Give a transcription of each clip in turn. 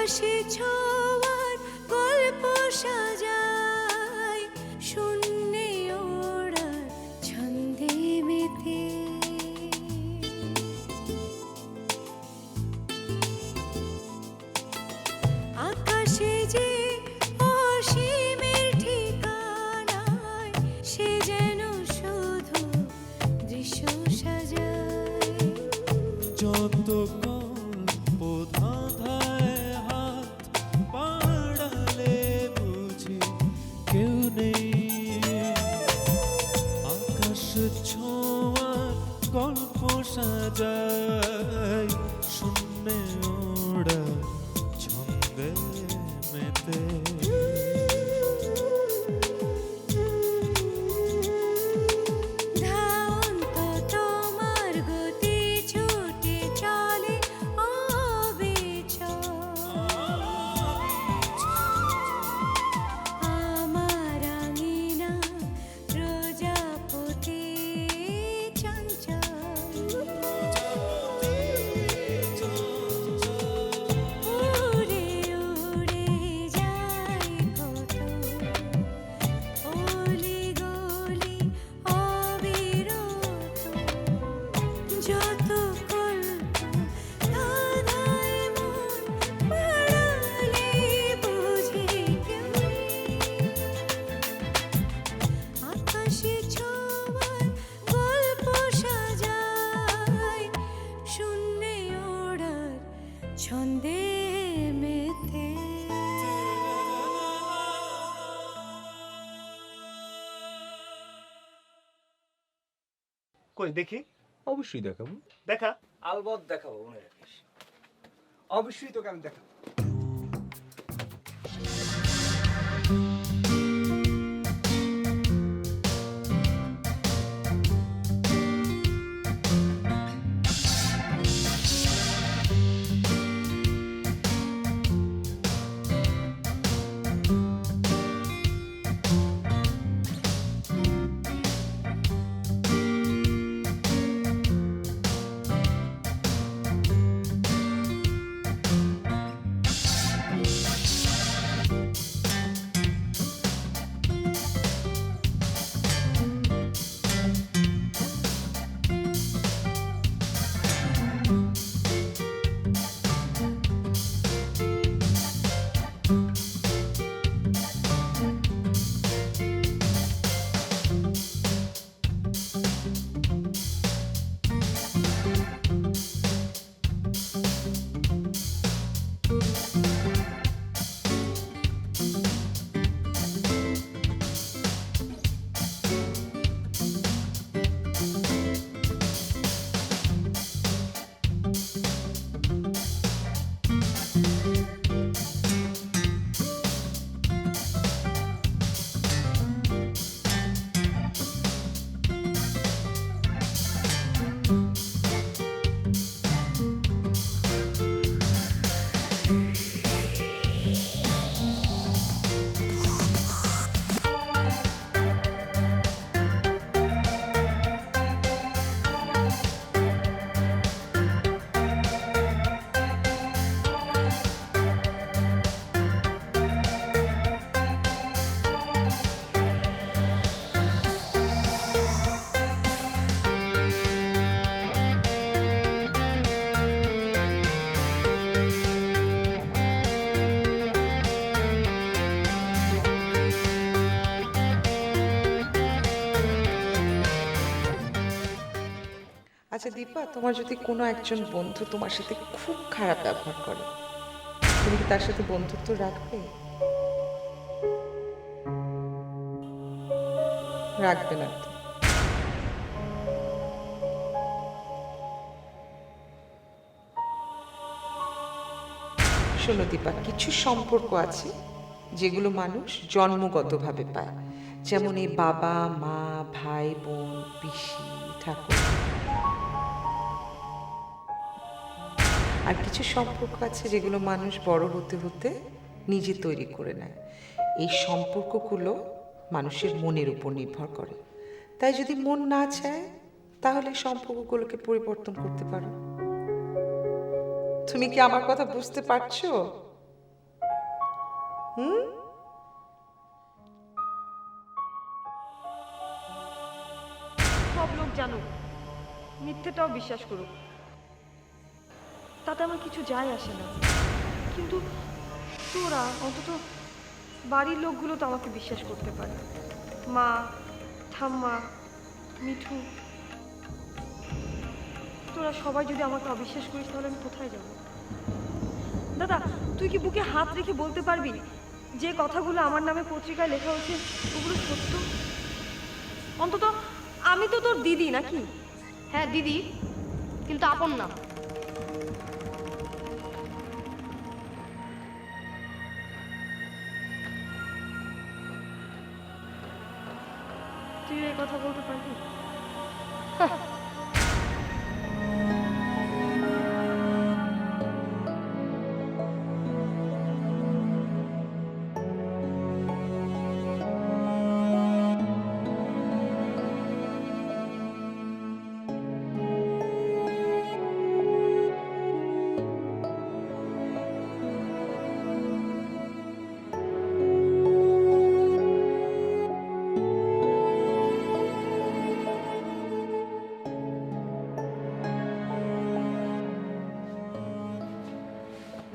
আকাশে ছোঁয়ার গল্প সাজায়, শূন্যে ওড়ার ছন্দে মেতে। আকাশে যে অসীমের ঠিকানায়, সে যেন শুধু দৃশ্য সাজায়। যত গল্প ধাঁধায় হাত বাড়ালে বুঝি কেউ নেই, আকাশ ছোঁয়ার গল্প সাজায়, শূন্যে ওড়া ছন্দে মেতে। ধাওন্ত তোমার গতি ছুটে চলে অবিচল, আমার আঙিনা প্রজাপতি চঞ্চল। উড়ে উড়ে যায় কত অলি গলি অবিরত, যত কল্প ধাঁধায় মন বাড়ালে বুঝি কেউ নেই। আকাশে ছোঁয়ার গল্প সাজায়, শূন্যে ওড়ার ছন্দে মেতে। কই দেখি, অবশ্যই দেখাবো। দেখা। আলবৎ দেখাবো, মনে রাখিস। অবশ্যই তোকে আমি দেখাবো। আচ্ছা দীপা, তোমার যদি কোনো একজন বন্ধু তোমার সাথে খুব খারাপ ব্যবহার করে, তুমি কি তার সাথে বন্ধুত্ব রাখবে? রাখবে না তো? শোনো দীপা, কিছু সম্পর্ক আছে যেগুলো মানুষ জন্মগতভাবে পায়, যেমন এই বাবা মা, ভাই বোন, পিসি, ঠাকুর। আর কিছু সম্পর্ক আছে যেগুলো মানুষ বড় হতে হতে নিজে তৈরি করে নেয়। এই সম্পর্কগুলো মানুষের মনের উপর নির্ভর করে। তাই যদি মন না চায় তাহলে সম্পর্কগুলোকে পরিবর্তন করতে পারো। তুমি কি আমার কথা বুঝতে পারছো? সব লোক জানুক, মিথ্যেটাও বিশ্বাস করুক, তাতে আমার কিছু যায় আসে না। কিন্তু তোরা অন্তত বাড়ির লোকগুলো তো আমাকে বিশ্বাস করতে পারে। মা, ঠাম্মা, মিঠু, তোরা সবাই যদি আমাকে অবিশ্বাস করিস তাহলে আমি কোথায় যাব? দাদা, তুই কি বুকে হাত রেখে বলতে পারবি যে কথাগুলো আমার নামে পত্রিকায় লেখা হয়েছে ওগুলো সত্য? অন্তত আমি তো তোর দিদি নাকি? হ্যাঁ দিদি, কিন্তু আপন না। তুই এই কথা বলতে পারবি?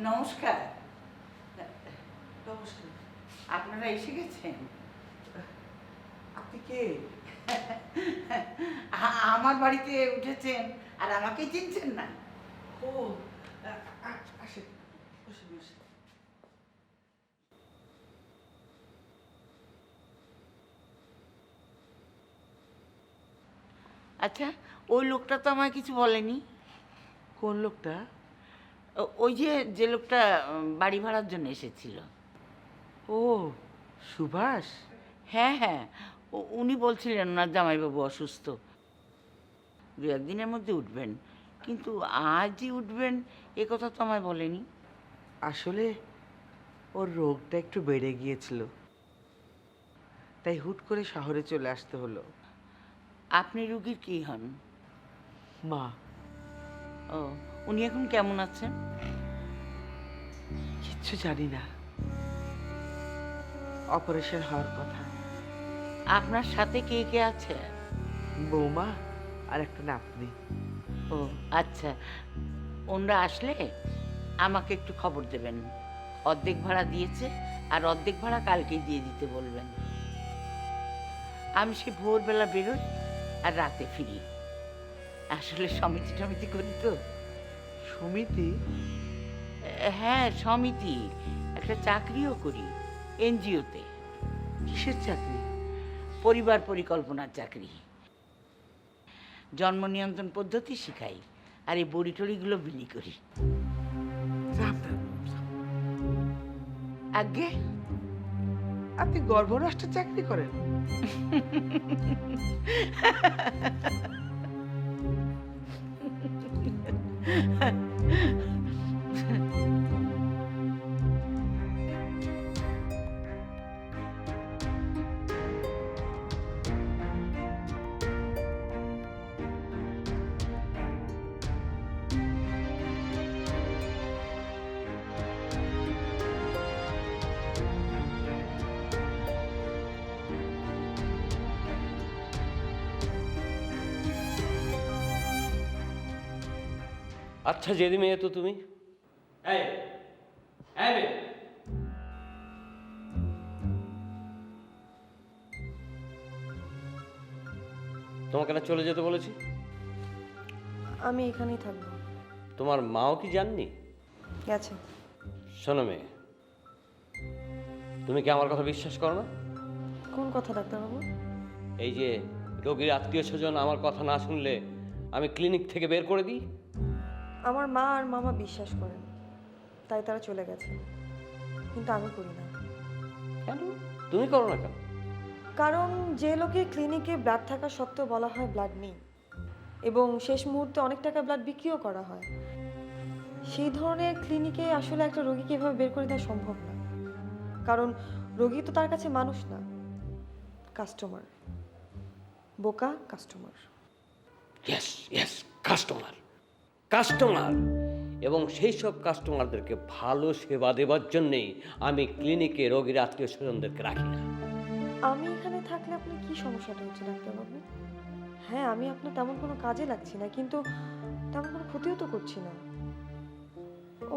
নমস্কার। নমস্কার। আপনারা এসে গেছেন? আপনি কে? আমার বাড়িতে উঠেছেন আর আমাকে চিনছেন না? ও আসেন, বসেন বসেন। আচ্ছা, ওই লোকটা তো আমায় কিছু বলেনি। কোন লোকটা? ওই যে লোকটা বাড়ি ভাড়ার জন্য এসেছিল। ও সুভাষ। হ্যাঁ হ্যাঁ, উনি বলছিলেন ওনার জামাইবাবু অসুস্থ, দু একদিনের মধ্যে উঠবেন, কিন্তু আজই উঠবেন এ কথা তো আমায় বলেনি। আসলে ওর রোগটা একটু বেড়ে গিয়েছিল, তাই হুট করে শহরে চলে আসতে হলো। আপনি রুগীর কি হন? মা। ও, উনি এখন কেমন আছেন? কিচ্ছু জানি না, অপারেশন হওয়ার কথা। আপনার সাথে কে কে আছে? বৌমা আর একটা নাতনি। ও আচ্ছা, ওনরা আসলে আমাকে একটু খবর দেবেন। অর্ধেক ভাড়া দিয়েছে আর অর্ধেক ভাড়া কালকেই দিয়ে দিতে বলবেন। আমি সে ভোরবেলা বেরোই আর রাতে ফিরি। আসলে সমিতি টমিতি করি তো। সমিতি? হ্যাঁ সমিতি, একটা চাকরিও করি এনজিওতে। কিসের চাকরি? পরিবার পরিকল্পনার চাকরি। জন্ম নিয়ন্ত্রণ পদ্ধতি শিখাই আর এই বড়ি টড়িগুলো বিলি করি। আগে আপনি গর্ভনষ্টের চাকরি করেন? আচ্ছা জেদি মেয়ে তো তুমি। এই এই মেয়ে, তোমাকে না চলে যেতে বলেছি? আমি এখানেই থাকবো। তোমার মাও কি জাননি? গেছে। শোনো মেয়ে, তুমি কি আমার কথা বিশ্বাস করো না? কোন কথা ডাক্তারবাবু? এই যে রোগীর আত্মীয় স্বজন আমার কথা না শুনলে আমি ক্লিনিক থেকে বের করে দিই। আমার মা আর মামা বিশ্বাস করেন, তাই তারা চলে গেছে, কিন্তু আমি করি না। কেন তুমি করো না কেন? কারণ যে লোকের ক্লিনিকে ব্লাড থাকা সত্ত্বেও বলা হয় ব্লাড নেই, এবং শেষ মুহূর্তে অনেক টাকা ব্লাড বিক্রিও করা হয়, সেই ধরনের ক্লিনিকে আসলে একটা রোগীকে এভাবে বের করে দেওয়া সম্ভব না। কারণ রোগী তো তার কাছে মানুষ না, কাস্টমার, বোকা customer. Yes yes, customer customer. এবং সেই সব কাস্টমারদেরকে ভালো সেবা দেওয়ার জন্যেই আমি ক্লিনিকে রোগীর আত্মীয় স্বজনদেরকে রাখি না। আমি এখানে থাকলে আপনার কি সমস্যাটা হচ্ছে ডাক্তারবাবু? হ্যাঁ, আমি আপনার তেমন কোনো কাজে লাগছি না, কিন্তু তেমন কোনো ক্ষতিও তো করছি না।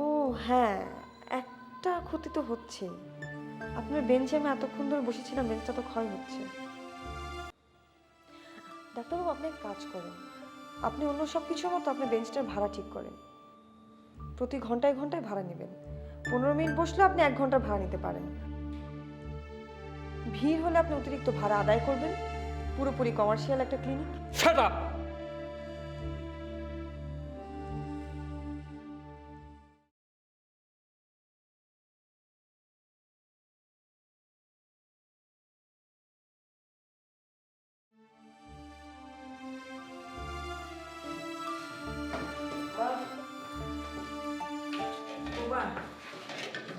ও হ্যাঁ, একটা ক্ষতি তো হচ্ছে। আপনার বেঞ্চে আমি এতক্ষণ ধরে বসেছিলাম, বেঞ্চটা তো ক্ষয় হচ্ছে। ডাক্তারবাবু, আপনি এক কাজ করেন, আপনি অন্য সব কিছুর মতো আপনি বেঞ্চটার ভাড়া ঠিক করেন। প্রতি ঘন্টায় ঘন্টায় ভাড়া নেবেন। 15 মিনিট বসলে আপনি 1 ঘন্টা ভাড়া নিতে পারেন। ভিড় হলে আপনি অতিরিক্ত ভাড়া আদায় করবেন। পুরোপুরি কমার্শিয়াল একটা ক্লিনিক। Shut up!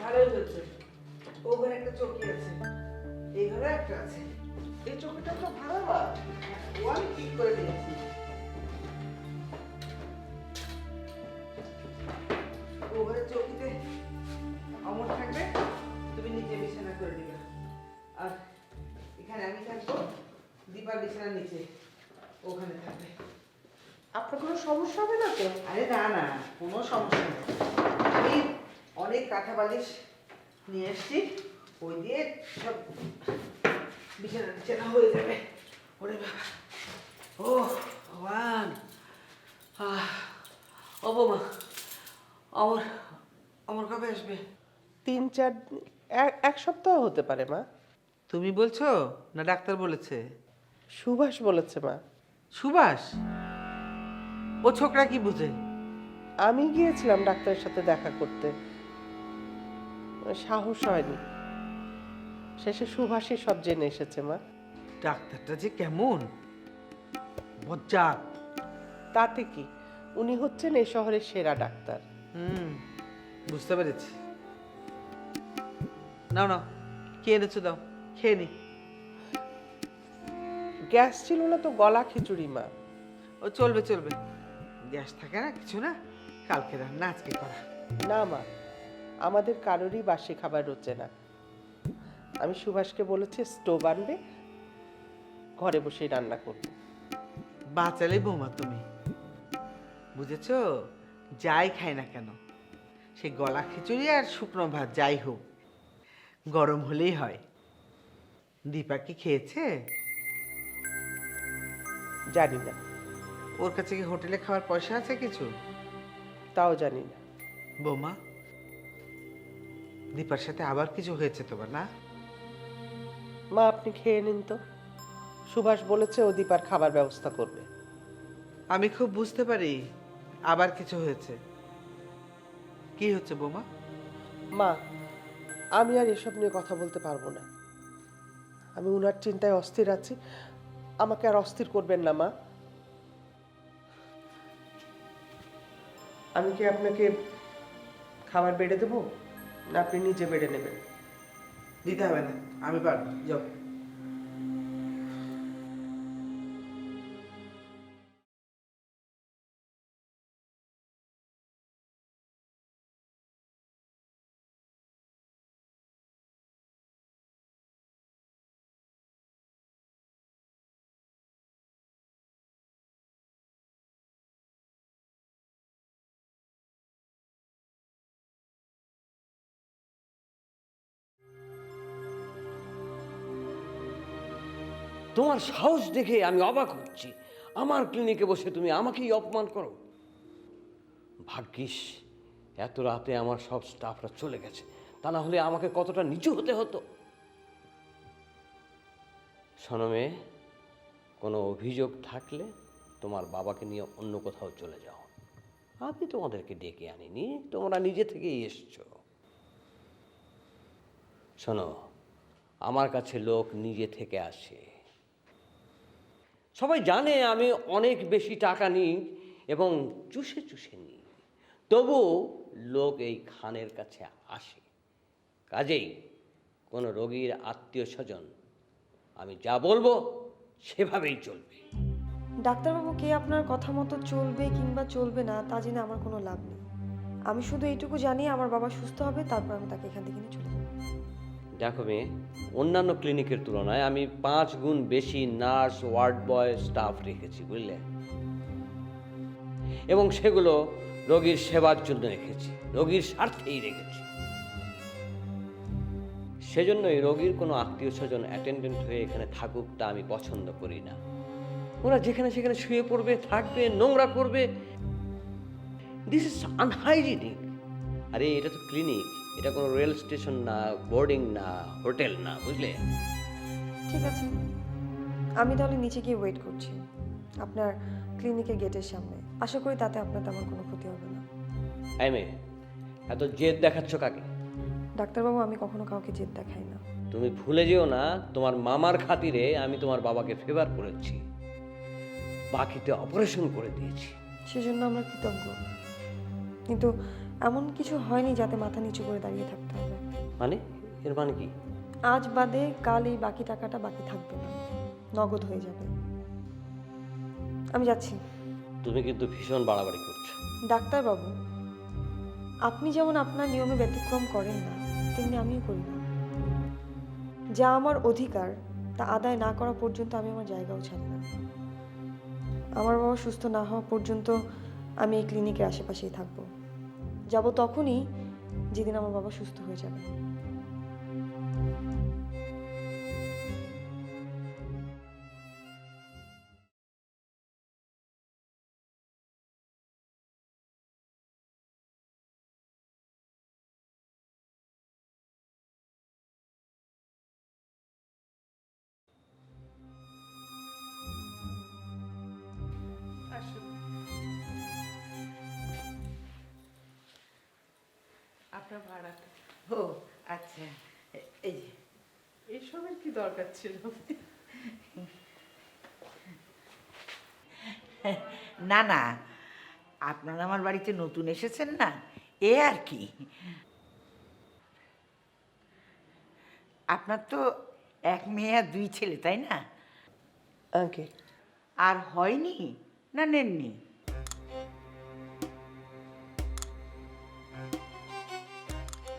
ভালোই হচ্ছে। ওখানে একটা চৌকি আছে, এই ঘরে একটা আছে। এই চৌকিটা তো ভালো, ওয়াল ঠিক করে দিয়েছি। ওখানে চৌকিতে অমর থাকবে, তুমি নিচে বিছানা করে দিবে। আর এখানে আমি থাকবো, দীপার বিছানার নিচে, ওখানে থাকবে। আপনার কোনো সমস্যা হবে না তো? আরে না না, কোনো সমস্যা নেই। আমি অনেক কাঁথা বালিশ নিয়ে এসছি, ওই দিয়ে সব বিছানা বিছানা হয়ে যাবে। ওরে বাবা, ও ভগবান! ও বৌমা, আমার আমার কবে আসবে? 3-4 এক সপ্তাহ হতে পারে মা। তুমি বলছো না ডাক্তার বলেছে? সুভাষ বলেছে মা। সুভাষ? ও ছোকরা কি বুঝে? আমি গিয়েছিলাম ডাক্তারের সাথে দেখা করতে, সাহস হয়নি। শেষে সুভাষই সব জেনে এসেছে মা। ডাক্তারটা যে কেমন বজ্জাত! তাতে কি, উনি হচ্ছেন এই শহরের সেরা ডাক্তার। বুঝতে পেরেছি। নাও নাও, খেয়ে এনেছো, দাও খেয়ে নি। গ্যাস ছিল না তো গলা খিচুড়ি মা। ও চলবে চলবে, গ্যাস থাকে না কিছু না, কালকে রান্না আজকে করা। না মা, আমাদের কারোরই বাসি খাবার রোচে না। আমি সুভাষকে বলেছি স্টোভ আনবে, ঘরে বসেই রান্না করবে। বাঁচালে বৌমা তুমি, বুঝেছো? যাই খাই না কেন, সে গলা খিচুড়ি আর শুকনো ভাত যাই হোক, গরম হলেই হয়। দীপা কি খেয়েছে? জানি না, ওর কাছে কি হোটেলে খাওয়ার পয়সা আছে কিছু? তাও জানি না। বৌমা, দীপার সাথে আবার কিছু হয়েছে তোমার, না? মা আপনি খেয়ে নিন তো, সুভাষ বলেছে ও দীপার খাবার ব্যবস্থা করবে। আমি খুব বুঝতে পারি আবার কিছু হয়েছে। কি হচ্ছে বৌমা? মা, আমি আর এসব নিয়ে কথা বলতে পারবো না। আমি উনার চিন্তায় অস্থির আছি, আমাকে আর অস্থির করবেন না মা। আমি কি আপনাকে খাবার বেড়ে দেবো, না আপনি নিজে বেড়ে নেবেন? দিতে হবে না, আমি পারবো, যাও। তোমার সাহস দেখে আমি অবাক হচ্ছি। আমার ক্লিনিকে বসে তুমি আমাকেই অপমান করো। ভাগ্যিস এত রাতে আমার সব স্টাফরা চলে গেছে, তা না হলে আমাকে কতটা নিচু হতে হতো। শোনো মেয়ে, কোনো অভিযোগ থাকলে তোমার বাবাকে নিয়ে অন্য কোথাও চলে যাও। আমি তোমাদেরকে ডেকে আনিনি, তোমরা নিজে থেকেই এসছো। শোনো, আমার কাছে লোক নিজে থেকে আসে। সবাই জানে আমি অনেক বেশি টাকা নিই এবং চুষে চুষে নিই, তবুও লোক এই খানের কাছে আসে। কাজেই কোনো রোগীর আত্মীয় স্বজন আমি যা বলবো সেভাবেই চলবে। ডাক্তারবাবু, কে আপনার কথা মতো চলবে কিংবা চলবে না তা জেনে আমার কোনো লাভ নেই। আমি শুধু এইটুকু জানি আমার বাবা সুস্থ হবে, তারপর আমি তাকে এখান থেকে নিয়ে চলে যাবো। দেখো মেয়ে, অন্যান্য ক্লিনিকের তুলনায় আমি 5 গুণ বেশি নার্স, ওয়ার্ড বয়, স্টাফ রেখেছি, বুঝলে? এবং সেগুলো রোগীর সেবার জন্য রেখেছি, রোগীর স্বার্থেই রেখেছি। সেজন্যই রোগীর কোনো আত্মীয় স্বজন অ্যাটেন্ডেন্ট হয়ে এখানে থাকুক তা আমি পছন্দ করি না। ওরা যেখানে সেখানে শুয়ে পড়বে, থাকবে, নোংরা করবে। This is unhygienic. আরে এটা তো ক্লিনিক, এটা কোনো রেল স্টেশন না, বোর্ডিং না, হোটেল না, বুঝলে? ঠিক আছে, আমি তাহলে নিচে গিয়ে ওয়েট করছি আপনার ক্লিনিকের গেটের সামনে। আশা করি তাতে আপনার তেমন কোনো ক্ষতি হবে না। এই মেয়ে, এত জেদ দেখাচ্ছ কাকে? ডাক্তারবাবু, আমি কখনো কাউকে জেদ দেখাই না। তুমি ভুলে যেও না, তোমার মামার খাতিরে আমি তোমার বাবাকে ফেভার করেছি, বাকিতে অপারেশন করে দিয়েছি। সেজন্য আমরা কৃতজ্ঞ, কিন্তু এমন কিছু হয়নি যাতে মাথা নিচু করে দাঁড়িয়ে থাকতে হবে। মানে এর মানে কি? আজ বাদে কাল এই বাকি টাকাটা বাকি থাকবে না, নগদ হয়ে যাবে। আমি যাচ্ছি। তুমি কিন্তু ভীষণ বাড়াবাড়ি করছো। ডাক্তারবাবু, আপনি যেমন আপনার নিয়মে ব্যতিক্রম করেন না, তেমনি আমিও করি না। যা আমার অধিকার তা আদায় না করা পর্যন্ত আমি আমার জায়গাও ছাড়ি না। আমার বাবা সুস্থ না হওয়া পর্যন্ত আমি এই ক্লিনিকের আশেপাশেই থাকবো। যাব তখনই যেদিন আমার বাবা সুস্থ হয়ে যাবে। আপনার ভাড়া। ও আচ্ছা, এই যে এসবের কি দরকার ছিল? না না, আপনারা আমার বাড়িতে নতুন এসেছেন না, এ আর কি। আপনার তো 1 মেয়ে আর 2 ছেলে, তাই না? আগে আর হয়নি না নেননি?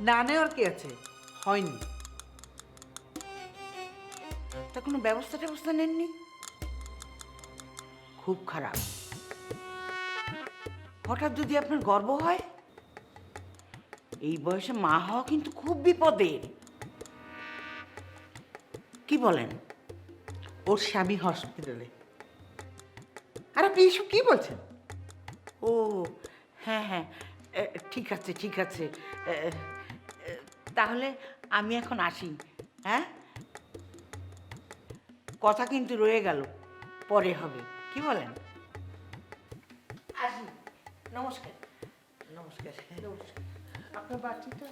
না নেওয়ার কি আছে, হয়নি। তা কোনো ব্যবস্থা নেননি? খুব খারাপ। হঠাৎ যদি আপনার গর্ব হয়, এই বয়সে মা হওয়া কিন্তু খুব বিপদের। কি বলেন? ওর স্বামী হসপিটালে। আর আপনি এইসব কি বলছেন? ও হ্যাঁ হ্যাঁ, ঠিক আছে ঠিক আছে। তাহলে আমি এখন আসি। হ্যাঁ, কথা কিন্তু রয়ে গেল, পরে হবে। কি বলেন? আসি। নমস্কার নমস্কার নমস্কার। আপনার বাটিটা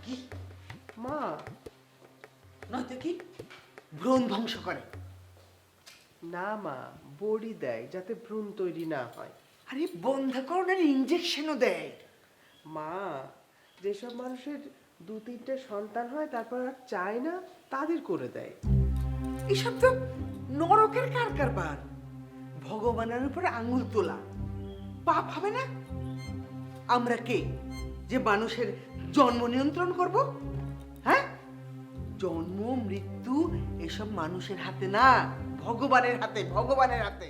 কি মা, নয়তো কি ভ্রূণ ধ্বংস করে? না মা, বড়ি দেয় যাতে ভ্রূণ তৈরি না হয়। আরে বন্ধাকরণের ইঞ্জেকশনও দেয়। মা, যেসব মানুষের 2-3টে সন্তান হয় তারপর আর চায় না, তাদের করে দেয়। এসব তো নরকের কারবার। ভগবানের উপরে আঙুল তোলা পাপ হবে না? আমরা কে যে মানুষের জন্ম নিয়ন্ত্রণ করব? হ্যাঁ, জন্ম মৃত্যু এসব মানুষের হাতে না, ভগবানের হাতে, ভগবানের হাতে।